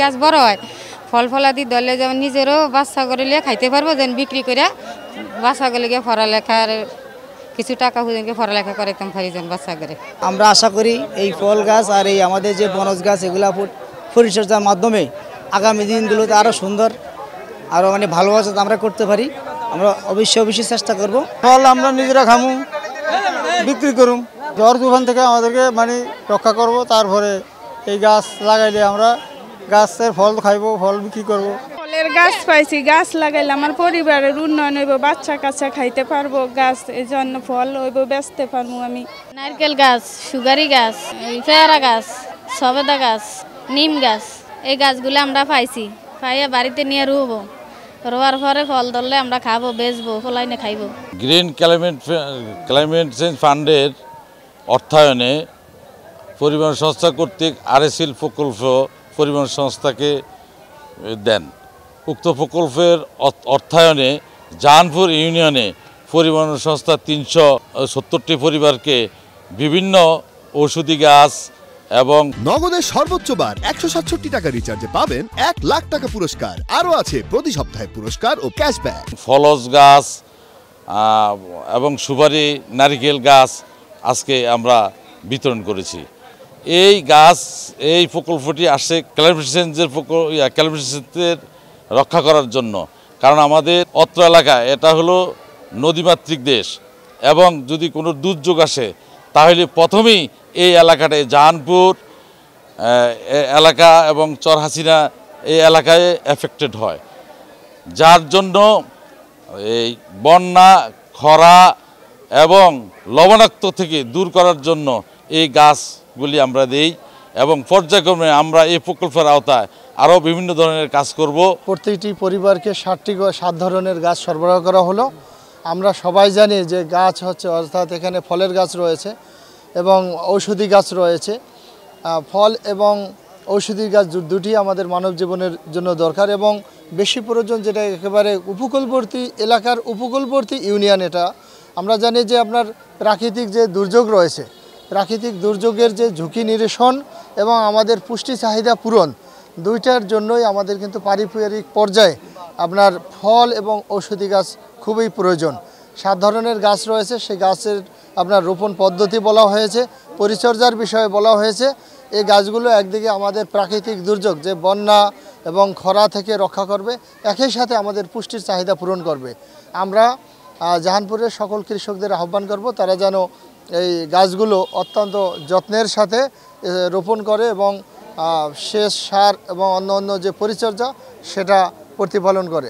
গাছ বড় হয় ফল ফলাদি দলে যেমন নিজেরও বাচ্চা করে লিয়ে খাইতে পারবো যেন বিক্রি করে বাচ্চা গেলে গিয়ে পড়ালেখার কিছু টাকা হুজুরকে পড়ালেখা করাইতাম পারি যেন বাচ্চা করে। আমরা আশা করি এই ফল গাছ আর এই আমাদের যে বনজ গাছ এগুলা পরিচর্যার মাধ্যমে আগামী দিনগুলোতে আরও সুন্দর আরও ভালোবাসা আমরা করতে পারি। আমরা অবশ্যই চেষ্টা করব। ফল আমরা নিজেরা খামু, বিক্রি করুম, ঝড় তুফান থেকে আমাদেরকে রক্ষা করব। তারপরে এই গাছ লাগাইলে আমরা গাছের ফল খাইব, ফল বিক্রি করব। ফলের গাছ পাইছি, গাছ লাগাইলে আমার পরিবারের উন্নয়ন হইব, বাচ্চা কাচ্চা খাইতে পারবো, গাছ এই জন্য ফল হইব, বেচতে পারবো। আমি নারকেল গাছ, সুগারি গাছ, পেয়ারা গাছ, সবেদা গাছ, নিম গাছ, এই গাছগুলো আমরা পাইছি, পাইয়া বাড়িতে নিয়ে রুবো, রোয়ার পরে ফল ধরলে আমরা খাবো, বেচবো, ফলাইনে খাইব। গ্রিন ক্লাইমেট চেঞ্জ ফান্ডের অর্থায়নে পরিবহন সংস্থা কর্তৃক আরএসএল প্রকল্প পরিবহন সংস্থাকে দেন। উক্ত প্রকল্পের অর্থায়নে জাহানপুর ইউনিয়নে পরিবহন সংস্থা ৩৭০টি পরিবারকে বিভিন্ন ঔষধি গাছ এবং নগদের সর্বোচ্চ বার ১৬৭ টাকা রিচার্জে পাবেন ১ লাখ টাকা পুরস্কার। আরও আছে প্রতি সপ্তাহে পুরস্কার ও ক্যাশব্যাক। ফলজ গাছ এবং সুপারি নারিকেল গাছ আজকে আমরা বিতরণ করেছি। এই প্রকল্পটি আসছে ক্লাইমেট চেঞ্জের রক্ষা করার জন্য। কারণ আমাদের অত্র এলাকা এটা হলো নদীমাতৃক দেশ এবং যদি কোনো দুর্যোগ আসে তাহলে প্রথমেই এই এলাকাটায় জাহানপুর এলাকা এবং চরহাসিনা এই এলাকায় এফেক্টেড হয়, যার জন্য এই বন্যা খরা এবং লবণাক্ত থেকে দূর করার জন্য এই গাছগুলি আমরা দেই এবং পর্যায়ক্রমে আমরা এই প্রকল্পের আওতায় আরও বিভিন্ন ধরনের কাজ করব। প্রত্যেকটি পরিবারকে 7 ধরনের গাছ সরবরাহ করা হলো। আমরা সবাই জানি যে গাছ হচ্ছে, অর্থাৎ এখানে ফলের গাছ রয়েছে এবং ঔষধি গাছ রয়েছে। ফল এবং ঔষধি গাছ দুটি আমাদের মানব জীবনের জন্য দরকার এবং বেশি প্রয়োজন, যেটা একেবারে উপকূলবর্তী এলাকার উপকূলবর্তী ইউনিয়ন। এটা আমরা জানি যে আপনার প্রাকৃতিক যে দুর্যোগ রয়েছে, প্রাকৃতিক দুর্যোগের যে ঝুঁকি নিরসন এবং আমাদের পুষ্টি চাহিদা পূরণ, দুইটার জন্যই আমাদের কিন্তু পারিবারিক পর্যায়ে আপনার ফল এবং ঔষধি গাছ খুবই প্রয়োজন। 7 ধরনের গাছ রয়েছে, সেই গাছের আপনার রোপণ পদ্ধতি বলা হয়েছে, পরিচর্যার বিষয়ে বলা হয়েছে। এই গাছগুলো একদিকে আমাদের প্রাকৃতিক দুর্যোগ যে বন্যা এবং খরা থেকে রক্ষা করবে, একই সাথে আমাদের পুষ্টির চাহিদা পূরণ করবে। আমরা জাহানপুরের সকল কৃষকদের আহ্বান করব তারা যেন এই গাছগুলো অত্যন্ত যত্নের সাথে রোপণ করে এবং সেচ সার এবং অন্য যে পরিচর্যা সেটা প্রতিপালন করে।